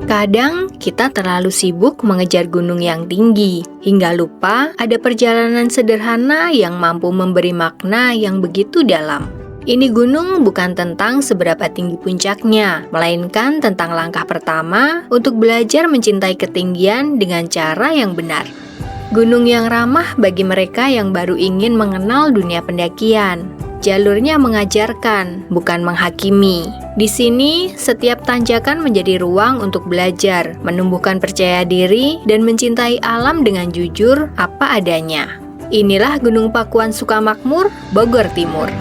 Kadang kita terlalu sibuk mengejar gunung yang tinggi, hingga lupa ada perjalanan sederhana yang mampu memberi makna yang begitu dalam. Ini gunung bukan tentang seberapa tinggi puncaknya, melainkan tentang langkah pertama untuk belajar mencintai ketinggian dengan cara yang benar. Gunung yang ramah bagi mereka yang baru ingin mengenal dunia pendakian. Jalurnya mengajarkan, bukan menghakimi. Di sini, setiap tanjakan menjadi ruang untuk belajar, menumbuhkan percaya diri, dan mencintai alam dengan jujur apa adanya. Inilah Gunung Pakuan Sukamakmur, Bogor Timur.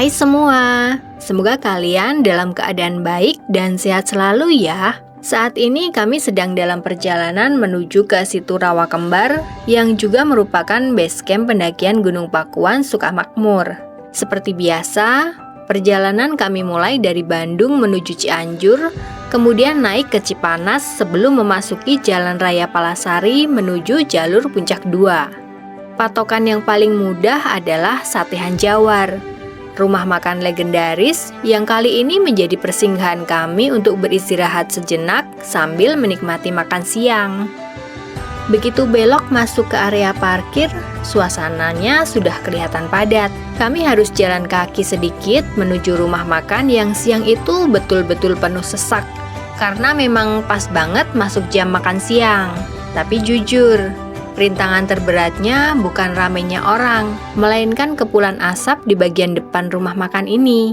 Hai semua, semoga kalian dalam keadaan baik dan sehat selalu ya. Saat ini kami sedang dalam perjalanan menuju ke Situ Rawa Kembar yang juga merupakan base camp pendakian Gunung Pakuan Sukamakmur. Seperti biasa, perjalanan kami mulai dari Bandung menuju Cianjur, kemudian naik ke Cipanas sebelum memasuki Jalan Raya Palasari menuju jalur Puncak 2. Patokan yang paling mudah adalah Sate Hanjawar, rumah makan legendaris yang kali ini menjadi persinggahan kami untuk beristirahat sejenak sambil menikmati makan siang. Begitu belok masuk ke area parkir, suasananya sudah kelihatan padat. Kami harus jalan kaki sedikit menuju rumah makan yang siang itu betul-betul penuh sesak, karena memang pas banget masuk jam makan siang. Tapi jujur, rintangan terberatnya bukan ramainya orang, melainkan kepulan asap di bagian depan rumah makan ini.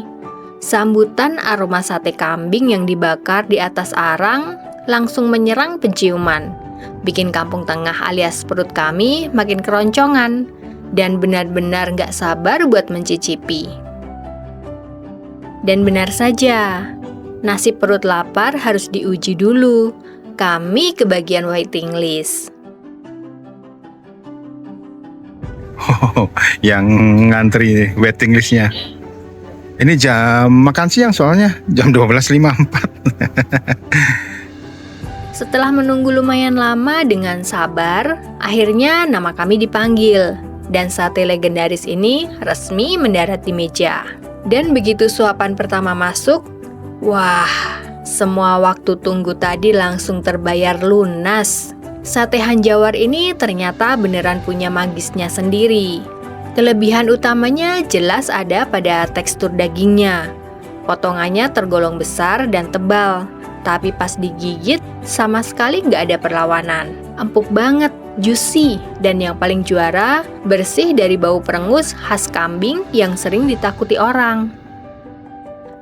Sambutan aroma sate kambing yang dibakar di atas arang langsung menyerang penciuman, bikin kampung tengah alias perut kami makin keroncongan, dan benar-benar gak sabar buat mencicipi. Dan benar saja, nasib perut lapar harus diuji dulu. Kami ke bagian waiting list. Yang ngantri waiting listnya. Ini jam makan siang soalnya jam 12.54. Setelah menunggu lumayan lama dengan sabar, akhirnya nama kami dipanggil dan sate legendaris ini resmi mendarat di meja. Dan begitu suapan pertama masuk, wah, semua waktu tunggu tadi langsung terbayar lunas. Sate Hanjawar ini ternyata beneran punya magisnya sendiri. Kelebihan utamanya jelas ada pada tekstur dagingnya. Potongannya tergolong besar dan tebal, tapi pas digigit sama sekali nggak ada perlawanan. Empuk banget, juicy, dan yang paling juara, bersih dari bau perengus khas kambing yang sering ditakuti orang.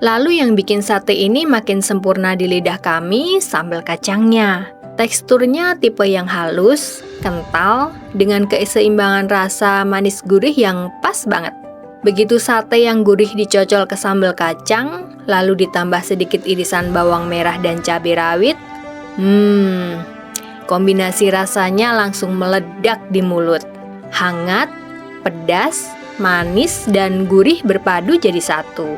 Lalu yang bikin sate ini makin sempurna di lidah kami, sambal kacangnya. Teksturnya tipe yang halus, kental, dengan keseimbangan rasa manis gurih yang pas banget. Begitu sate yang gurih dicocol ke sambal kacang, lalu ditambah sedikit irisan bawang merah dan cabai rawit, kombinasi rasanya langsung meledak di mulut. Hangat, pedas, manis, dan gurih berpadu jadi satu.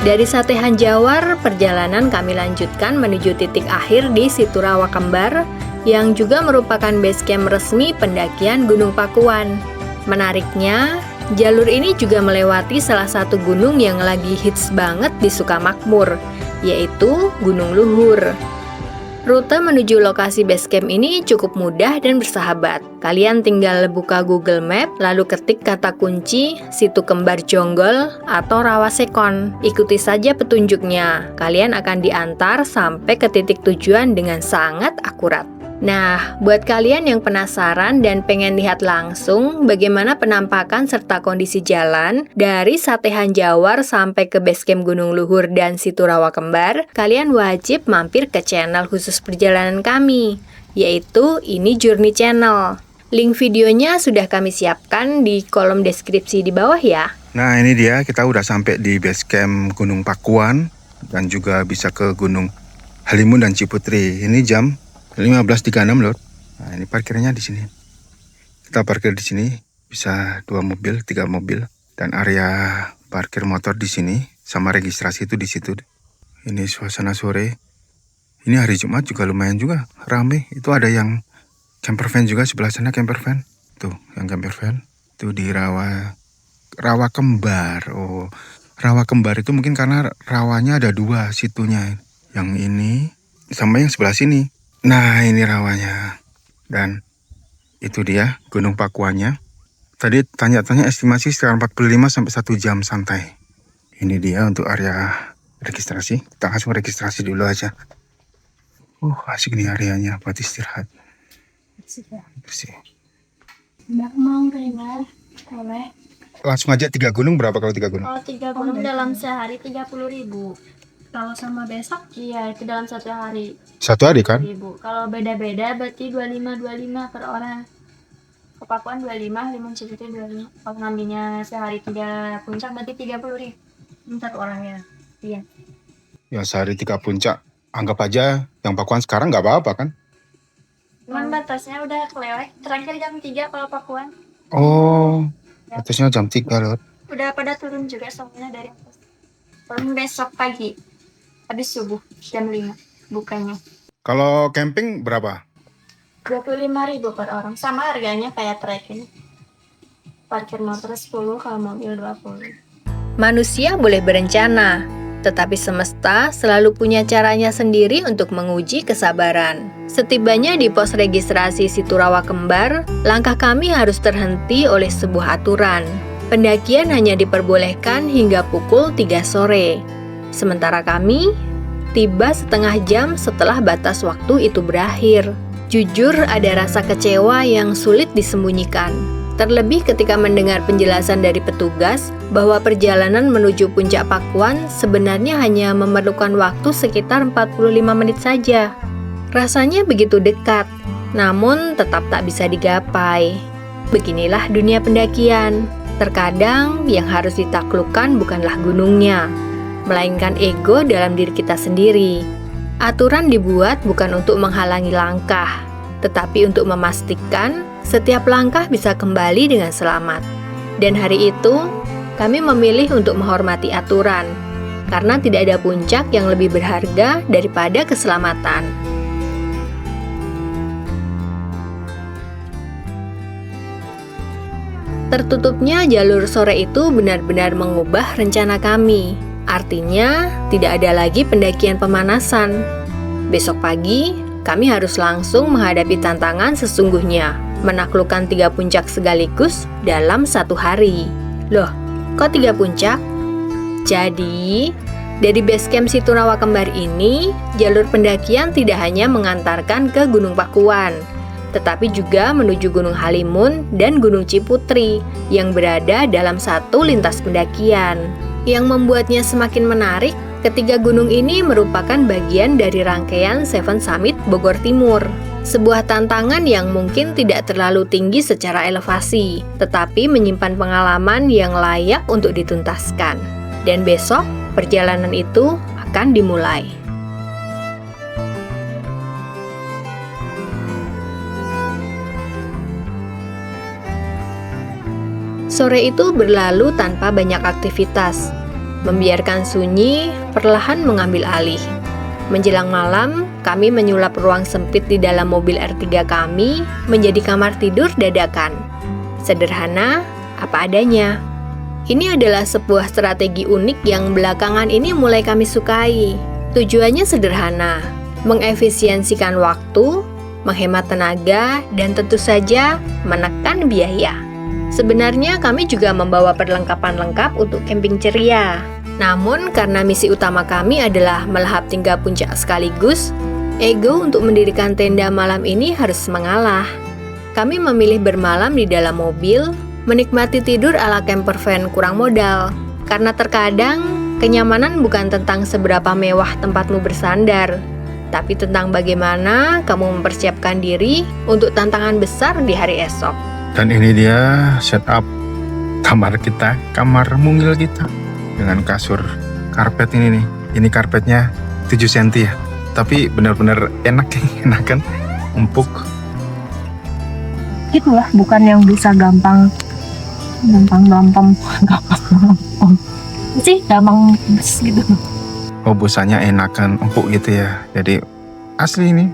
Dari Sate Hanjawar, perjalanan kami lanjutkan menuju titik akhir di Situ Rawa Kembar yang juga merupakan base camp resmi pendakian Gunung Pakuan. Menariknya, jalur ini juga melewati salah satu gunung yang lagi hits banget di Sukamakmur, yaitu Gunung Luhur. Rute menuju lokasi base camp ini cukup mudah dan bersahabat. Kalian tinggal buka Google Map, lalu ketik kata kunci Situ Kembar Jonggol atau Rawasekon. Ikuti saja petunjuknya. Kalian akan diantar sampai ke titik tujuan dengan sangat akurat. Nah, buat kalian yang penasaran dan pengen lihat langsung bagaimana penampakan serta kondisi jalan dari Sate Hanjawar sampai ke base camp Gunung Luhur dan Situ Rawa Kembar, kalian wajib mampir ke channel khusus perjalanan kami, yaitu Ini Journey Channel. Link videonya sudah kami siapkan di kolom deskripsi di bawah ya. Nah, ini dia, kita udah sampai di base camp Gunung Pakuan dan juga bisa ke Gunung Halimun dan Ciputri. Ini jam 15.36 loh. Nah, ini parkirnya di sini. Kita parkir di sini bisa 2 mobil, 3 mobil, dan area parkir motor di sini sama registrasi itu di situ. Ini suasana sore. Ini hari Jumat juga lumayan juga rame. Itu ada yang camper van juga sebelah sana, camper van. Tuh, yang camper van. Itu di rawa kembar. Oh, rawa kembar itu mungkin karena rawanya ada 2 situnya. Yang ini sama yang sebelah sini. Nah, ini rawanya. Dan itu dia Gunung Pakuannya. Tadi tanya-tanya estimasi sekitar 45 sampai 1 jam santai. Ini dia untuk area registrasi. Kita langsung registrasi dulu aja. Asik nih areanya buat istirahat. Bersih. Mbak mau dengar? Boleh. Langsung aja 3 gunung berapa kalau 3 gunung? Kalau 3 gunung dalam sehari 30.000. Kalau sama besok? Iya, itu dalam 1 hari. 1 hari kan? 1.000. Kalau beda-beda berarti 25 per orang. Ke Pakuan 25, Limun Cipete 25. Kalau ngambilnya sehari 3 puncak berarti 30.000. Satu orangnya. Iya. Ya sehari 3 puncak. Anggap aja yang Pakuan sekarang nggak apa-apa kan? Cuman batasnya udah kelewat. Terakhir jam 3 kalau Pakuan. Oh, batasnya jam 3 loh. Udah pada turun juga semuanya dari atas. Turun besok pagi. Habis subuh jam 5 bukanya. Kalau camping berapa? 25.000 per orang. Sama harganya kayak trek ini. Parkir motor 10, kalau mobil 20. Manusia boleh berencana, tetapi semesta selalu punya caranya sendiri untuk menguji kesabaran. Setibanya di pos registrasi Situ Rawa Kembar, langkah kami harus terhenti oleh sebuah aturan. Pendakian hanya diperbolehkan hingga pukul 3 sore. Sementara kami tiba setengah jam setelah batas waktu itu berakhir. Jujur ada rasa kecewa yang sulit disembunyikan. Terlebih ketika mendengar penjelasan dari petugas bahwa perjalanan menuju Puncak Pakuan sebenarnya hanya memerlukan waktu sekitar 45 menit saja. Rasanya begitu dekat, namun tetap tak bisa digapai. Beginilah dunia pendakian. Terkadang yang harus ditaklukkan bukanlah gunungnya, melainkan ego dalam diri kita sendiri. Aturan dibuat bukan untuk menghalangi langkah, tetapi untuk memastikan setiap langkah bisa kembali dengan selamat. Dan hari itu, kami memilih untuk menghormati aturan, karena tidak ada puncak yang lebih berharga daripada keselamatan. Tertutupnya jalur sore itu benar-benar mengubah rencana kami. Artinya, tidak ada lagi pendakian pemanasan. Besok pagi, kami harus langsung menghadapi tantangan sesungguhnya, menaklukkan 3 puncak sekaligus dalam 1 hari. Loh, kok 3 puncak? Jadi, dari base camp Situ Rawa Kembar ini, jalur pendakian tidak hanya mengantarkan ke Gunung Pakuan, tetapi juga menuju Gunung Halimun dan Gunung Ciputri yang berada dalam satu lintas pendakian. Yang membuatnya semakin menarik, ketiga gunung ini merupakan bagian dari rangkaian Seven Summit Bogor Timur. Sebuah tantangan yang mungkin tidak terlalu tinggi secara elevasi, tetapi menyimpan pengalaman yang layak untuk dituntaskan. Dan besok, perjalanan itu akan dimulai. Sore itu berlalu tanpa banyak aktivitas, membiarkan sunyi perlahan mengambil alih. Menjelang malam, kami menyulap ruang sempit di dalam mobil R3 kami menjadi kamar tidur dadakan. Sederhana, apa adanya. Ini adalah sebuah strategi unik yang belakangan ini mulai kami sukai. Tujuannya sederhana, mengefisiensikan waktu, menghemat tenaga, dan tentu saja menekan biaya. Sebenarnya kami juga membawa perlengkapan lengkap untuk camping ceria. Namun karena misi utama kami adalah melahap 3 puncak sekaligus, ego untuk mendirikan tenda malam ini harus mengalah. Kami memilih bermalam di dalam mobil, menikmati tidur ala camper van kurang modal. Karena terkadang, kenyamanan bukan tentang seberapa mewah tempatmu bersandar, tapi tentang bagaimana kamu mempersiapkan diri untuk tantangan besar di hari esok. Dan ini dia setup kamar kita, kamar mungil kita. Dengan kasur karpet ini nih. Ini karpetnya 7 cm ya. Tapi benar-benar enak kan? Empuk. gitulah, bukan yang bisa gampang sih, gampang gitu. Oh, busanya enakan, empuk gitu ya. Jadi asli ini.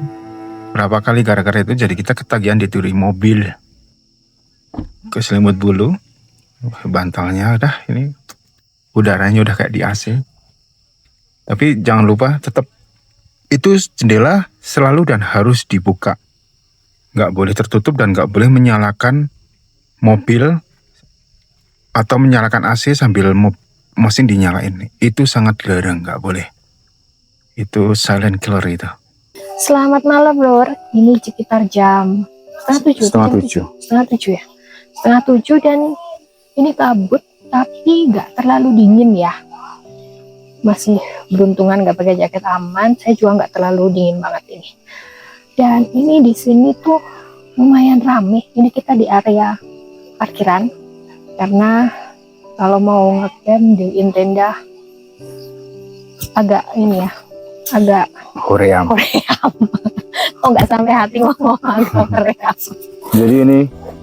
Berapa kali gara-gara itu jadi kita ketagihan dituri mobil. Keselimut bulu. Bantalnya udah ini. Udaranya udah kayak di AC. Tapi jangan lupa tetap itu jendela selalu dan harus dibuka. Nggak boleh tertutup dan nggak boleh menyalakan mobil atau menyalakan AC sambil mesin dinyalain. Itu sangat dilarang, nggak boleh. Itu silent killer itu. Selamat malam, Lur. Ini sekitar jam setengah tujuh ya. Setengah tujuh dan ini kabut, tapi nggak terlalu dingin ya. Masih beruntungan nggak pakai jaket aman. Saya juga nggak terlalu dingin banget ini. Dan ini di sini tuh lumayan rame. Ini kita di area parkiran karena kalau mau ngecamp di tenda agak ini ya, agak Hoream. Oh, nggak sampai hati ngomong agak hoream. Jadi ini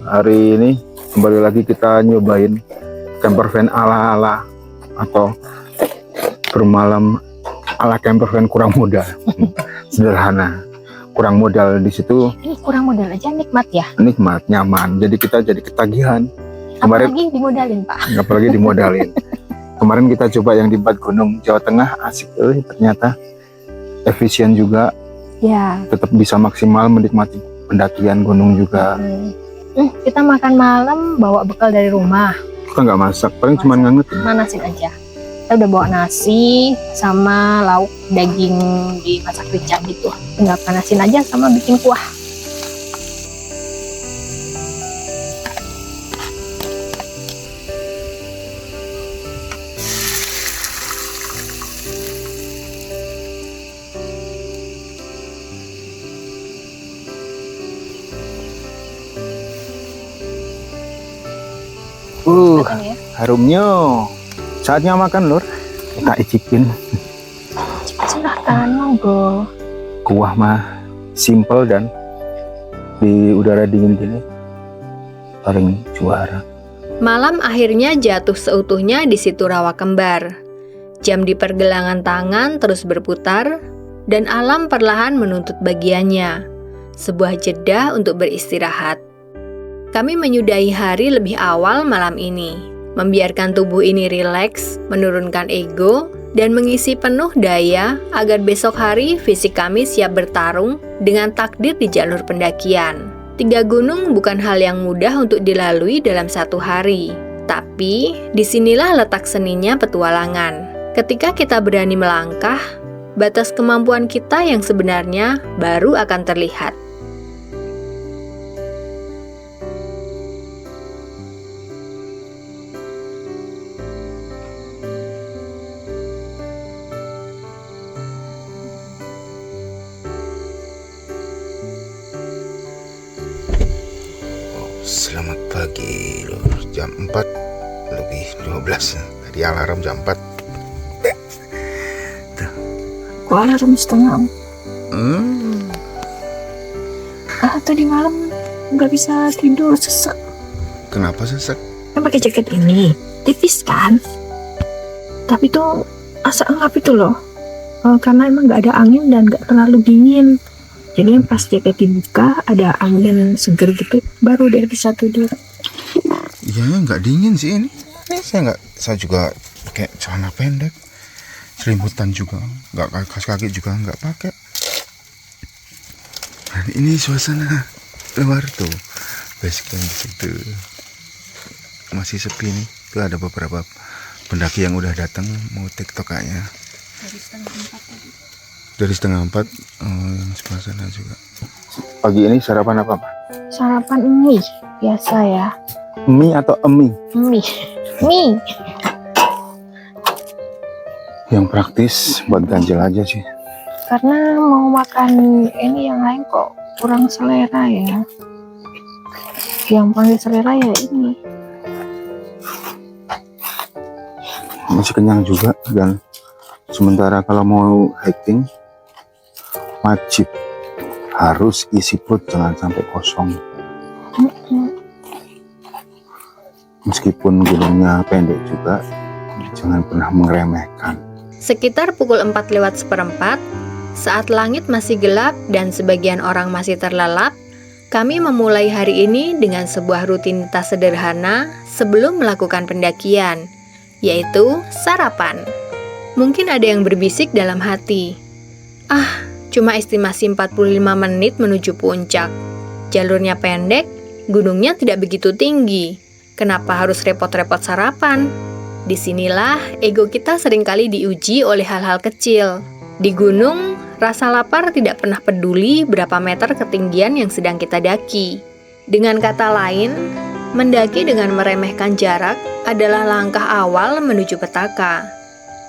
hari ini kembali lagi kita nyobain camper van ala-ala atau bermalam ala camper van kurang modal. Sederhana, kurang modal di situ. Ini kurang modal aja nikmat ya. Nikmat, nyaman. Jadi kita jadi ketagihan. Kemarin Apalagi dimodalin, Pak. apalagi dimodalin. Kemarin kita coba yang di Bat Gunung Jawa Tengah, asik ternyata. Efisien juga, Ya. tetap bisa maksimal menikmati pendakian gunung juga. Kita makan malam bawa bekal dari rumah. Kita nggak masak, paling cuma ngangetin. Manasin aja. Kita udah bawa nasi sama lauk daging dimasak rica gitu. Tinggal panasin aja sama bikin kuah. Makan ya. Harumnya. Saatnya makan, Lur. Kita icipin. Silahkan, monggo. Kuah mah simple dan di udara dingin gini paling juara. Malam akhirnya jatuh seutuhnya di situ Rawa Kembar. Jam di pergelangan tangan terus berputar, dan alam perlahan menuntut bagiannya. Sebuah jeda untuk beristirahat. Kami menyudahi hari lebih awal malam ini, membiarkan tubuh ini rileks, menurunkan ego, dan mengisi penuh daya agar besok hari fisik kami siap bertarung dengan takdir di jalur pendakian. 3 gunung bukan hal yang mudah untuk dilalui dalam satu hari. Tapi, disinilah letak seninya petualangan. Ketika kita berani melangkah, batas kemampuan kita yang sebenarnya baru akan terlihat. Selamat pagi, Lur. Jam 4 lebih 12. Tadi alarm jam 4. Kok alarm setengah? Tadi malam nggak bisa tidur, sesek. Kenapa sesek? Kan pakai jaket ini, tipis kan? Tapi tuh asa engap itu loh. Karena emang nggak ada angin dan nggak terlalu dingin. Jadi pas jaket dibuka ada angin seger gitu, baru deh bisa tidur. Iya, nggak dingin sih ini. Saya juga pakai celana pendek, selimutan juga, nggak kaos kaki juga nggak pakai. Dan ini suasana luar tuh, base camp di situ masih sepi nih. Tuh ada beberapa pendaki yang udah datang mau TikTok kayaknya. Dari setengah 4 yang sebelah sana juga. Pagi ini sarapan apa, Pak? Sarapan mie biasa ya. Mie atau mie? Mie. Yang praktis buat ganjil aja sih. Karena mau makan ini yang lain kok kurang selera ya. Yang paling selera ya ini. Masih kenyang juga, dan sementara kalau mau hiking wajib harus isi perut, jangan sampai kosong. Meskipun gunungnya pendek juga, jangan pernah meremehkan. Sekitar pukul 4:04, saat langit masih gelap dan sebagian orang masih terlelap, kami memulai hari ini dengan sebuah rutinitas sederhana sebelum melakukan pendakian, yaitu sarapan. Mungkin ada yang berbisik dalam hati, cuma estimasi 45 menit menuju puncak. Jalurnya pendek, gunungnya tidak begitu tinggi. Kenapa harus repot-repot sarapan? Disinilah ego kita seringkali diuji oleh hal-hal kecil. Di gunung, rasa lapar tidak pernah peduli berapa meter ketinggian yang sedang kita daki. Dengan kata lain, mendaki dengan meremehkan jarak adalah langkah awal menuju petaka.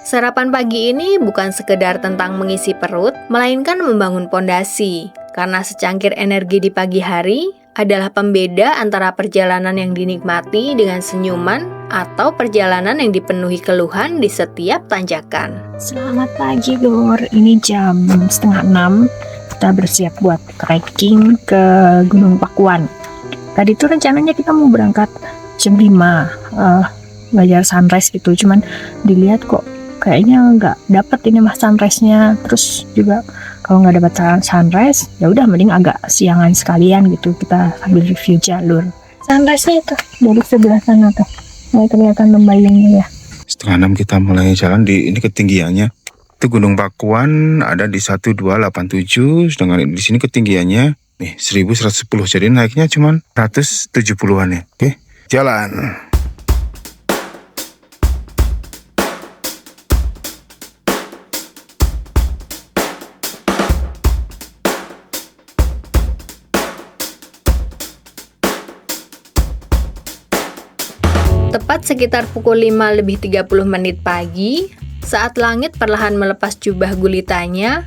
Sarapan pagi ini bukan sekedar tentang mengisi perut, melainkan membangun pondasi. Karena secangkir energi di pagi hari adalah pembeda antara perjalanan yang dinikmati dengan senyuman atau perjalanan yang dipenuhi keluhan di setiap tanjakan. Selamat pagi Lur, ini jam 5:30. Kita bersiap buat trekking ke Gunung Pakuan. Tadi tuh rencananya kita mau berangkat jam 5 belajar sunrise gitu, cuman dilihat kok kayaknya nggak dapet ini sunrise-nya. Terus juga kalau nggak dapat sunrise, ya udah mending agak siangan sekalian gitu, kita sambil review jalur. Sunrise-nya itu dari sebelah sana tuh, kelihatan membayangnya ya. 5:30 kita mulai jalan di ini ketinggiannya. Itu Gunung Pakuan ada di 1287, sedangkan di sini ketinggiannya nih 1110. Jadi naiknya cuma 170-an ya. Oke, jalan. Tepat sekitar pukul 5:30 pagi, saat langit perlahan melepas jubah gulitanya,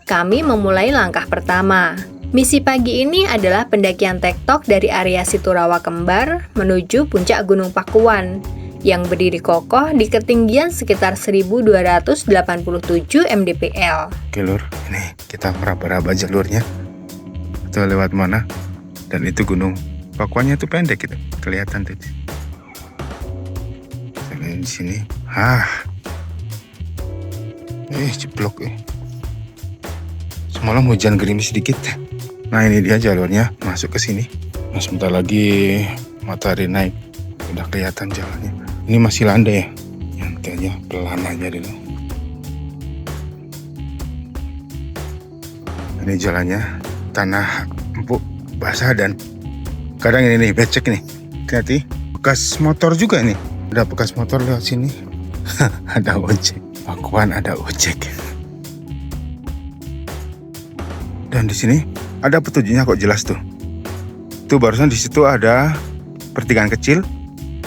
kami memulai langkah pertama. Misi pagi ini adalah pendakian tektok dari area Situ Rawa Kembar menuju puncak Gunung Pakuan yang berdiri kokoh di ketinggian sekitar 1287 mdpl. Oke Lur, ini kita meraba-raba jalurnya. Itu lewat mana? Dan itu Gunung Pakuannya itu pendek gitu, kelihatan tuh. Di sini, jeblok. Semalam hujan gerimis sedikit. Nah ini dia jalurnya masuk ke sini. Nah sebentar lagi matahari naik, udah kelihatan jalannya. Ini masih landai ya, nanti aja pelan aja dulu. Ini jalannya tanah empuk, basah dan kadang ini nih becek nih. Hati-hati, bekas motor juga nih. Ada bekas motor lewat sini. Ada ojek. Pakuan ada ojek. Dan di sini ada petunjuknya kok jelas tuh. Tuh barusan di situ ada pertigaan kecil.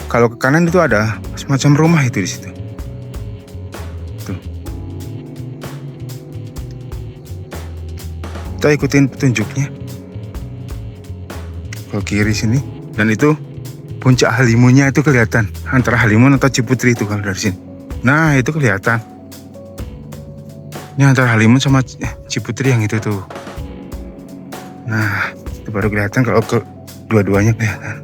Kalau ke kanan itu ada semacam rumah itu di situ. Tuh. Kita ikutin petunjuknya. Ke kiri sini. Dan itu puncak Halimunnya itu kelihatan. Antara Halimun atau Ciputri itu kalau dari sini. Nah itu kelihatan. Ini antara Halimun sama Ciputri yang itu tuh. Nah itu baru kelihatan kalau ke dua-duanya kelihatan.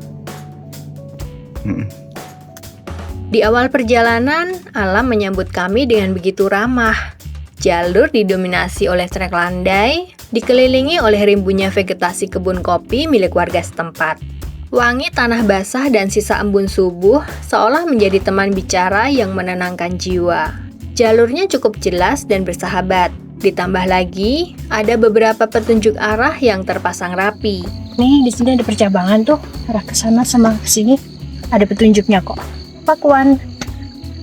Di awal perjalanan, alam menyambut kami dengan begitu ramah. Jalur didominasi oleh trek landai, dikelilingi oleh rimbunnya vegetasi kebun kopi milik warga setempat. Wangi tanah basah dan sisa embun subuh seolah menjadi teman bicara yang menenangkan jiwa. Jalurnya cukup jelas dan bersahabat. Ditambah lagi, ada beberapa petunjuk arah yang terpasang rapi. Nih, di sini ada percabangan tuh, arah ke sana sama ke sini. Ada petunjuknya kok. Pakuan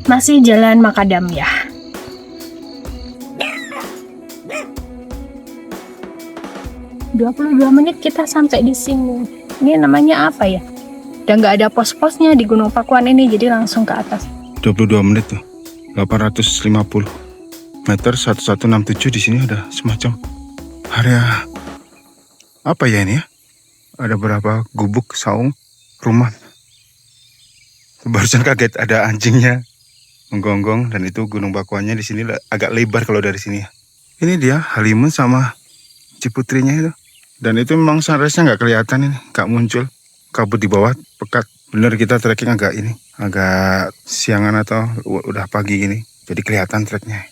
masih jalan makadam ya. "22 menit kita sampai di sini." Ini namanya apa ya? Dan nggak ada pos-posnya di Gunung Pakuan ini, jadi langsung ke atas. 22 menit tuh. 850 meter 1167 di sini ada semacam area apa ya ini ya? Ada berapa gubuk saung rumah. Barusan kaget ada anjingnya menggonggong dan itu Gunung Pakuannya di sini agak lebar kalau dari sini. Ini dia Halimun sama Ciputrinya itu. Dan itu memang sunrise-nya nggak kelihatan ini, nggak muncul. kabut di bawah, pekat. Bener kita trekking agak siangan atau udah pagi gini. Jadi kelihatan treknya.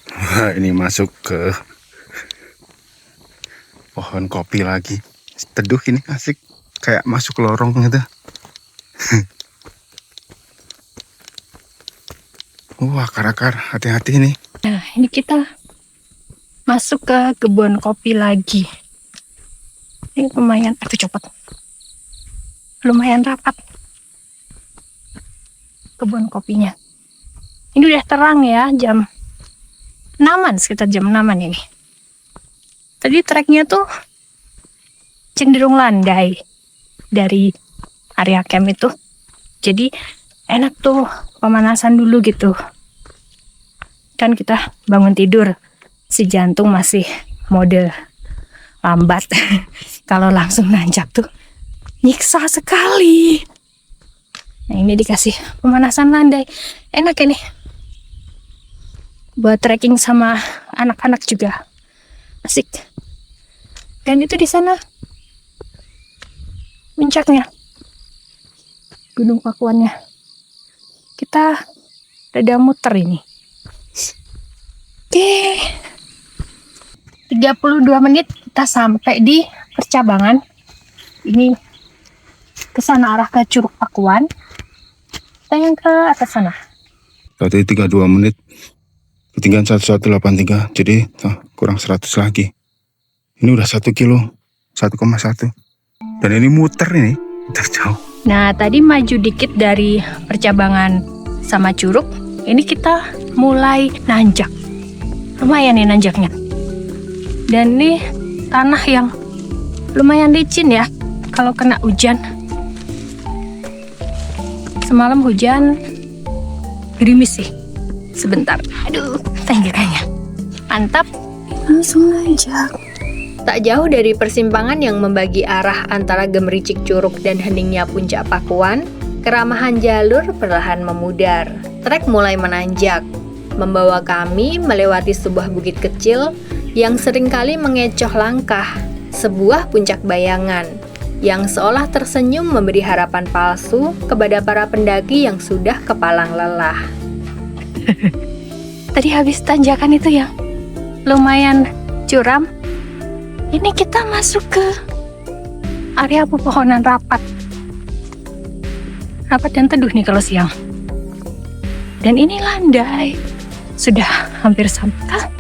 Wah, ini masuk ke pohon kopi lagi. Teduh ini asik. Kayak masuk ke lorong gitu. Wah, akar-akar. Hati-hati ini. Nah, ini kita masuk ke kebun kopi lagi. Ini lumayan, cepet. Lumayan rapat kebun kopinya. Ini udah terang ya, jam 6-an, sekitar jam 6-an ini. Tadi treknya tuh cenderung landai dari area camp itu. Jadi enak tuh pemanasan dulu gitu. Kan kita bangun tidur, si jantung masih mode lambat. Kalau langsung nanjak tuh nyiksa sekali. Nah, ini dikasih pemanasan landai. Enak ini. Buat trekking sama anak-anak juga. Asik. Dan itu di sana puncaknya. Gunung Pakuannya. Kita rada muter ini. Oke. 32 menit kita sampai di percabangan. Ini ke sana arah ke Curug Pakuan. Kita yang ke atas sana. Tadi 32 menit. Ketinggian 1183. Jadi kurang 100 lagi. Ini udah 1 kilo. 1,1. Dan ini muter ini. Muter jauh. Nah, tadi maju dikit dari percabangan sama Curug. Ini kita mulai nanjak. Lumayan nih nanjaknya. Dan ini tanah yang lumayan licin ya. Kalau kena hujan. Semalam hujan gerimis sih. Sebentar. Aduh, tanjakannya. Mantap. Langsung nanjak. Tak jauh dari persimpangan yang membagi arah antara gemericik Curug dan heningnya puncak Pakuan, keramahan jalur perlahan memudar. Trek mulai menanjak, membawa kami melewati sebuah bukit kecil yang seringkali mengecoh langkah, sebuah puncak bayangan yang seolah tersenyum memberi harapan palsu kepada para pendaki yang sudah kepalang lelah. Tadi habis tanjakan itu ya, lumayan curam. Ini kita masuk ke area pepohonan rapat. Rapat dan teduh nih kalau siang. Dan ini landai. Sudah hampir sampai.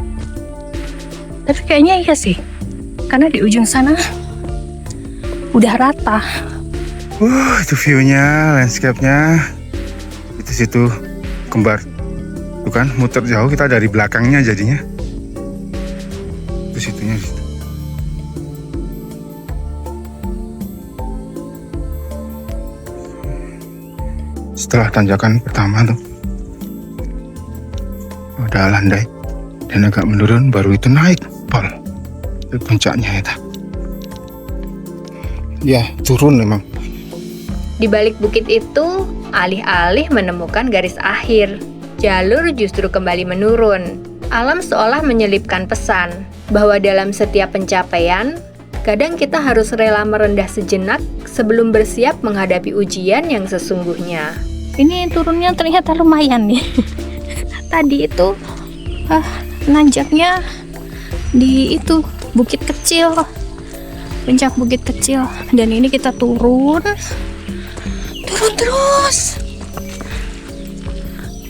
Tapi kayaknya iya sih. Karena di ujung sana udah rata. Itu view-nya, landscape-nya. Itu situ kembar. Tuh kan, muter jauh kita dari belakangnya jadinya. Itu situnya di situ. Setelah tanjakan pertama tuh udah landai dan agak menurun, baru itu naik pol ke puncaknya itu. Ya, turun memang. Di balik bukit itu, alih-alih menemukan garis akhir, jalur justru kembali menurun. Alam seolah menyelipkan pesan bahwa dalam setiap pencapaian, kadang kita harus rela merendah sejenak sebelum bersiap menghadapi ujian yang sesungguhnya. Ini turunnya ternyata lumayan nih. Tadi itu nanjaknya di itu bukit kecil, puncak bukit kecil, dan ini kita turun terus,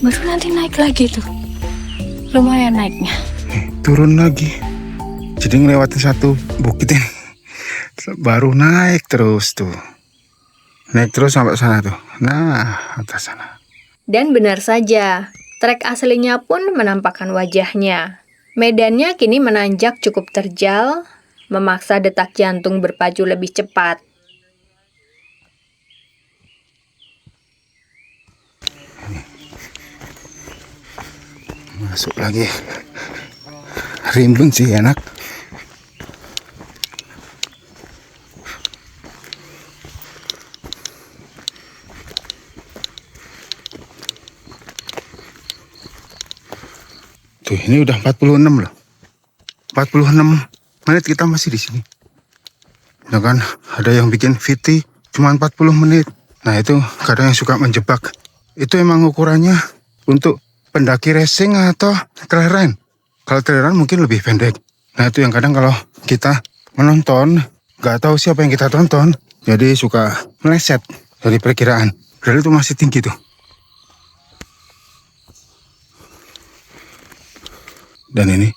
baru nanti naik lagi tuh. Lumayan naiknya. Turun lagi. Jadi ngelewatin satu bukit ini, baru naik terus tuh. Naik terus sampai sana tuh. Nah, atas sana. Dan benar saja, trek aslinya pun menampakkan wajahnya. Medannya kini menanjak cukup terjal, memaksa detak jantung berpacu lebih cepat. Masuk lagi. Rimbun sih enak. Tuh, ini udah 46 loh. 46 menit kita masih di sini. Ya kan, ada yang bikin VT cuma 40 menit. Nah itu kadang yang suka menjebak. Itu emang ukurannya untuk pendaki racing atau trail run. Kalau trail run mungkin lebih pendek. Nah itu yang kadang kalau kita menonton, nggak tahu siapa yang kita tonton, jadi suka meleset dari perkiraan. Padahal itu masih tinggi tuh. Dan ini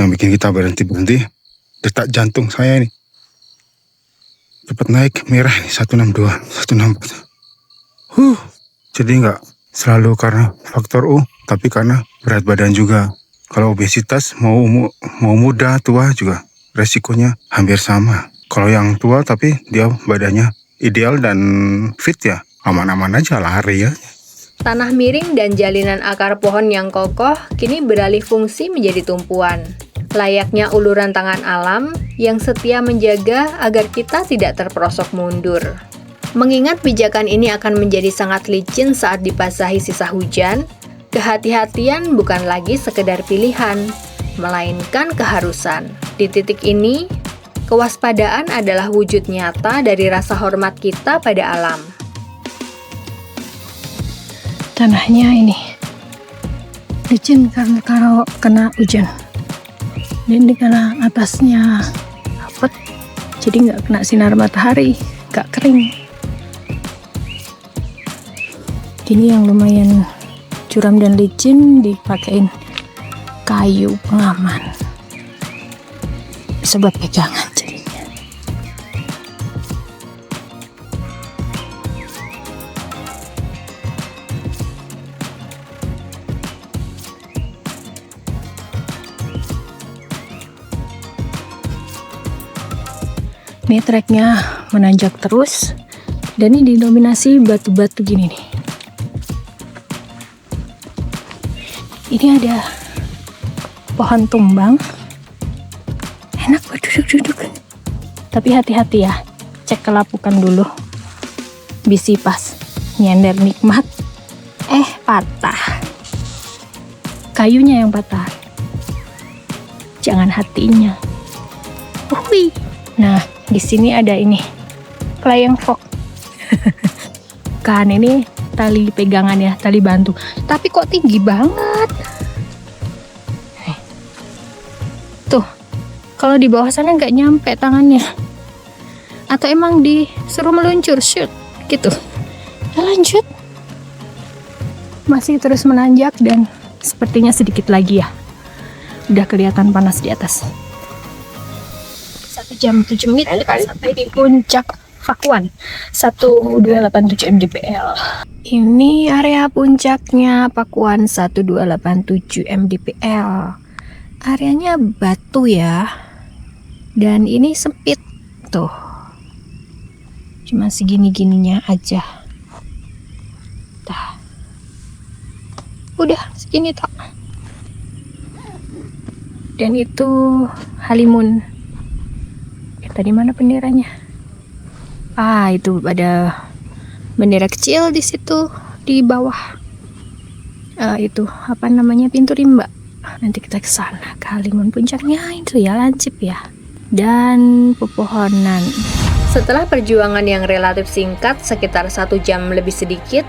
yang bikin kita berhenti-berhenti, detak jantung saya ini. Cepat naik, merah nih, 162, 164. Jadi nggak selalu karena faktor U, tapi karena berat badan juga. Kalau obesitas mau muda, tua juga resikonya hampir sama. Kalau yang tua tapi dia badannya ideal dan fit ya, aman-aman aja lari ya. Tanah miring dan jalinan akar pohon yang kokoh kini beralih fungsi menjadi tumpuan. Layaknya uluran tangan alam yang setia menjaga agar kita tidak terperosok mundur. Mengingat pijakan ini akan menjadi sangat licin saat dibasahi sisa hujan, kehati-hatian bukan lagi sekedar pilihan, melainkan keharusan. Di titik ini, kewaspadaan adalah wujud nyata dari rasa hormat kita pada alam. Tanahnya ini licin karena kalau kena hujan, dan di kana atasnya rapet, jadi nggak kena sinar matahari, nggak kering. Ini yang lumayan curam dan licin dipakein kayu pengaman, bisa buat pegangan jadinya. Ini treknya menanjak terus, dan ini didominasi batu-batu gini nih. Ini ada pohon tumbang, enak buat duduk-duduk. Tapi hati-hati ya, cek kelapukan dulu. Bisi pas nyender nikmat, patah. Kayunya yang patah, jangan hatinya. Hui. Nah, di sini ada ini flying fox. Kan ini tali pegangan ya, tali bantu. Tapi kok tinggi banget. Tuh, kalau di bawah sana nggak nyampe tangannya. Atau emang disuruh meluncur, shoot, gitu. Ya lanjut. Masih terus menanjak dan sepertinya sedikit lagi ya. Udah kelihatan panas di atas. 1 jam 7 menit sampai di puncak Pakuan 1287 mdpl. Ini area puncaknya Pakuan 1287 mdpl. Areanya batu ya, dan ini sempit tuh, cuma segini-gininya aja. Udah segini tok. Dan itu halimun. Tadi mana benderanya? Itu ada bendera kecil di situ di bawah. Itu apa namanya, pintu rimba. Nanti kita ke sana, ke halimun puncaknya itu ya, lancip ya. Dan pepohonan. Setelah perjuangan yang relatif singkat, sekitar 1 jam lebih sedikit,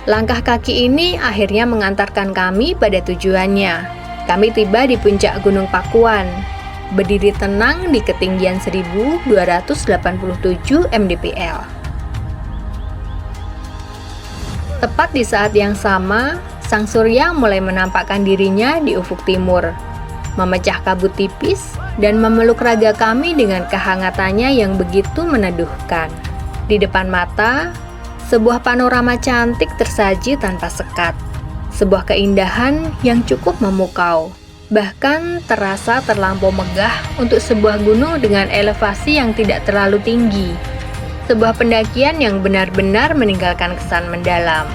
langkah kaki ini akhirnya mengantarkan kami pada tujuannya. Kami tiba di puncak Gunung Pakuan, berdiri tenang di ketinggian 1287 mdpl. Tepat di saat yang sama, sang surya mulai menampakkan dirinya di ufuk timur, memecah kabut tipis dan memeluk raga kami dengan kehangatannya yang begitu meneduhkan. Di depan mata, sebuah panorama cantik tersaji tanpa sekat, sebuah keindahan yang cukup memukau. Bahkan terasa terlampau megah untuk sebuah gunung dengan elevasi yang tidak terlalu tinggi. Sebuah pendakian yang benar-benar meninggalkan kesan mendalam.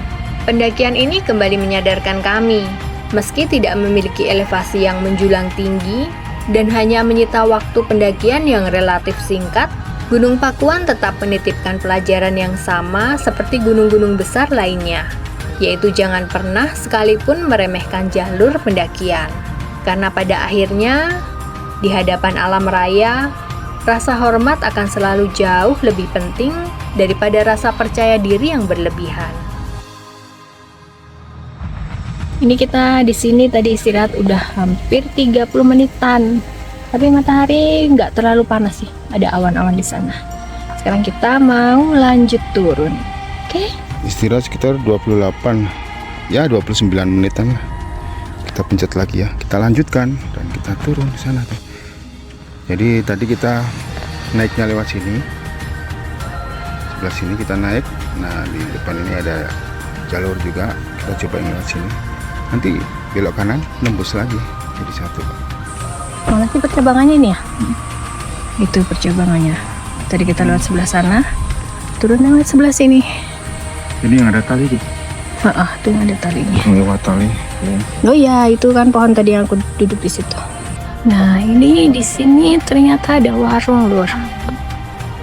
Pendakian ini kembali menyadarkan kami, meski tidak memiliki elevasi yang menjulang tinggi dan hanya menyita waktu pendakian yang relatif singkat, Gunung Pakuan tetap menitipkan pelajaran yang sama seperti gunung-gunung besar lainnya, yaitu jangan pernah sekalipun meremehkan jalur pendakian. Karena pada akhirnya, di hadapan alam raya, rasa hormat akan selalu jauh lebih penting daripada rasa percaya diri yang berlebihan. Ini kita di sini tadi istirahat udah hampir 30 menitan. Tapi matahari nggak terlalu panas sih. Ada awan-awan di sana. Sekarang kita mau lanjut turun. Oke? Istirahat sekitar 28, ya 29 menitan lah. Kita pencet lagi ya. Kita lanjutkan dan kita turun ke sana tuh. Jadi tadi kita naiknya lewat sini. Sebelah sini kita naik. Nah, di depan ini ada jalur juga. Kita coba yang lewat sini. Nanti belok kanan, nembus lagi jadi satu. Mana sih percabangannya ini ya? Itu percabangannya. Tadi kita lewat sebelah sana, turun lewat sebelah sini. Ini yang ada tali gitu. Tuh ada talinya. Lewat tali. Oh ya, itu kan pohon tadi yang aku duduk di situ. Nah, ini di sini ternyata ada warung, Lur.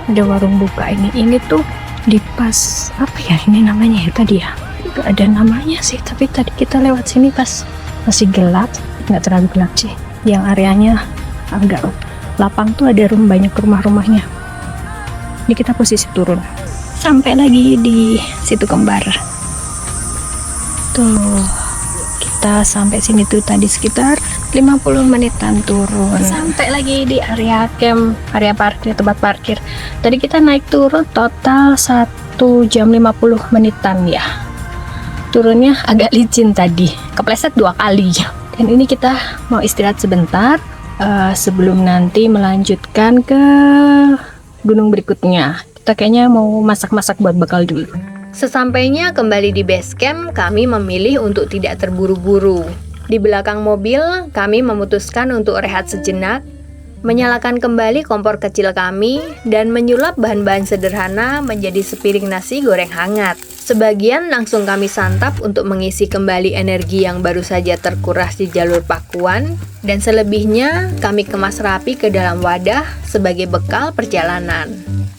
Ada warung buka ini. Ini tuh di pas apa ya? Ini namanya ya tadi ya. Gak ada namanya sih, tapi tadi kita lewat sini pas masih gelap, nggak terlalu gelap sih. Yang areanya agak lapang tuh ada banyak rumah-rumahnya. Ini kita posisi turun. Sampai lagi di situ kembar. Tuh, kita sampai sini tuh tadi sekitar 50 menitan turun. Sampai lagi di area camp, area parkir, tempat parkir. Tadi kita naik turun total 1 jam 50 menitan ya. Turunnya agak licin tadi, kepleset 2 kali. Dan ini kita mau istirahat sebentar sebelum nanti melanjutkan ke gunung berikutnya. Kita kayaknya mau masak-masak buat bekal dulu. Sesampainya kembali di base camp, kami memilih untuk tidak terburu-buru. Di belakang mobil, kami memutuskan untuk rehat sejenak, menyalakan kembali kompor kecil kami, dan menyulap bahan-bahan sederhana menjadi sepiring nasi goreng hangat. Sebagian langsung kami santap untuk mengisi kembali energi yang baru saja terkuras di jalur Pakuan, dan selebihnya kami kemas rapi ke dalam wadah sebagai bekal perjalanan.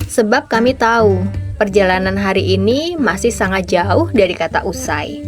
Sebab kami tahu, perjalanan hari ini masih sangat jauh dari kata usai.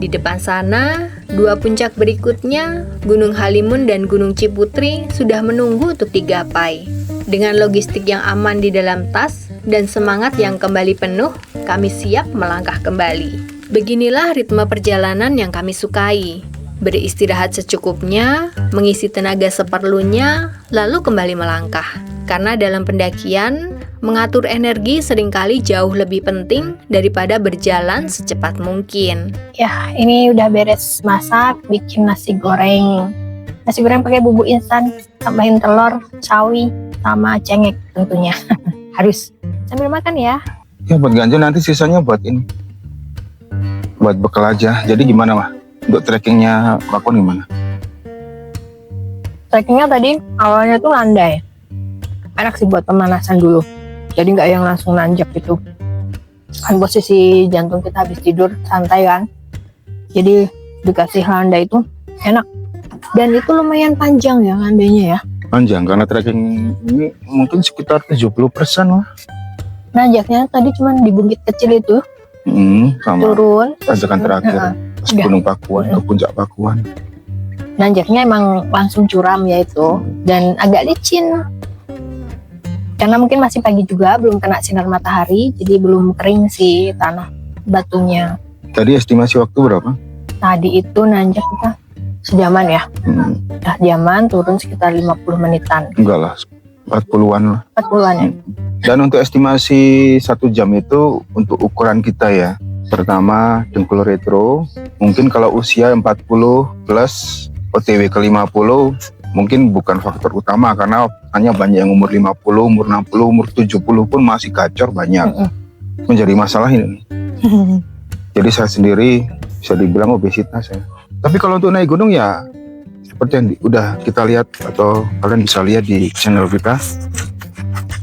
Di depan sana, 2 puncak berikutnya, Gunung Halimun dan Gunung Ciputri sudah menunggu untuk digapai. Dengan logistik yang aman di dalam tas dan semangat yang kembali penuh, kami siap melangkah kembali. Beginilah ritme perjalanan yang kami sukai. Beristirahat secukupnya, mengisi tenaga seperlunya, lalu kembali melangkah. Karena dalam pendakian, mengatur energi seringkali jauh lebih penting daripada berjalan secepat mungkin. Ya, ini udah beres masak, bikin nasi goreng. Nasi goreng pakai bumbu instan, tambahin telur, sawi, sama cengek tentunya. Harus sambil makan ya. Ya buat ganjil nanti sisanya buat ini. Buat bekal aja. Jadi gimana mah? Untuk trekkingnya Pakuan gimana? Trekkingnya tadi awalnya tuh landai. Enak sih buat pemanasan dulu. Jadi nggak yang langsung nanjak gitu. Kan posisi jantung kita habis tidur, santai kan. Jadi dikasih landai itu enak. Dan itu lumayan panjang ya landainya ya. Panjang karena trekking ini mungkin sekitar 70% lah. Nanjaknya tadi cuma di bukit kecil itu. Sama Turun. tanjakan terakhir. Gunung Pakuan ke puncak Pakuan. Nanjaknya emang langsung curam ya itu. Dan agak licin. Karena mungkin masih pagi juga, belum kena sinar matahari, jadi belum kering sih tanah batunya. Tadi estimasi waktu berapa? Tadi itu nanjak kita sejaman ya. Udah jaman, turun sekitar 50 menitan. Enggak lah, 40-an lah. 40-an ya. Dan untuk estimasi 1 jam itu untuk ukuran kita ya. Pertama, dengkul retro. Mungkin kalau usia 40 plus OTW ke 50, mungkin bukan faktor utama karena hanya banyak yang umur 50, umur 60, umur 70 pun masih gacor banyak. Menjadi masalah ini. Jadi saya sendiri bisa dibilang obesitas ya. Tapi kalau untuk naik gunung ya seperti yang udah kita lihat atau kalian bisa lihat di channel kita.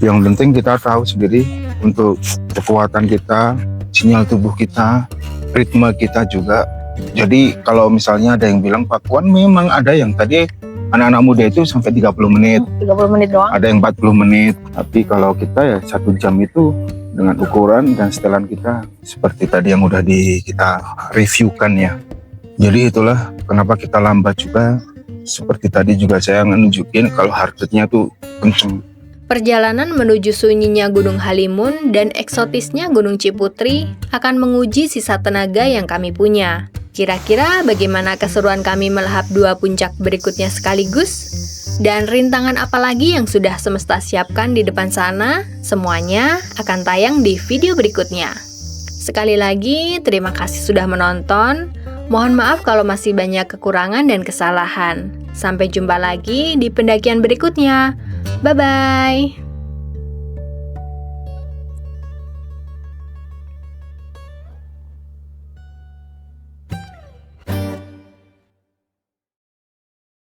Yang penting kita tahu sendiri untuk kekuatan kita, sinyal tubuh kita, ritme kita juga. Jadi kalau misalnya ada yang bilang Pakuan, memang ada yang tadi anak-anak muda itu sampai 30 menit. 30 menit doang. Ada yang 40 menit. Tapi kalau kita ya 1 jam itu dengan ukuran dan setelan kita seperti tadi yang udah kita reviewkan ya. Jadi itulah kenapa kita lambat juga. Seperti tadi juga saya nunjukin kalau heart rate-nya tuh kenceng. Perjalanan menuju sunyinya Gunung Halimun dan eksotisnya Gunung Ciputri akan menguji sisa tenaga yang kami punya. Kira-kira bagaimana keseruan kami melahap 2 puncak berikutnya sekaligus? Dan rintangan apa lagi yang sudah semesta siapkan di depan sana? Semuanya akan tayang di video berikutnya. Sekali lagi, terima kasih sudah menonton. Mohon maaf kalau masih banyak kekurangan dan kesalahan. Sampai jumpa lagi di pendakian berikutnya. Bye-bye.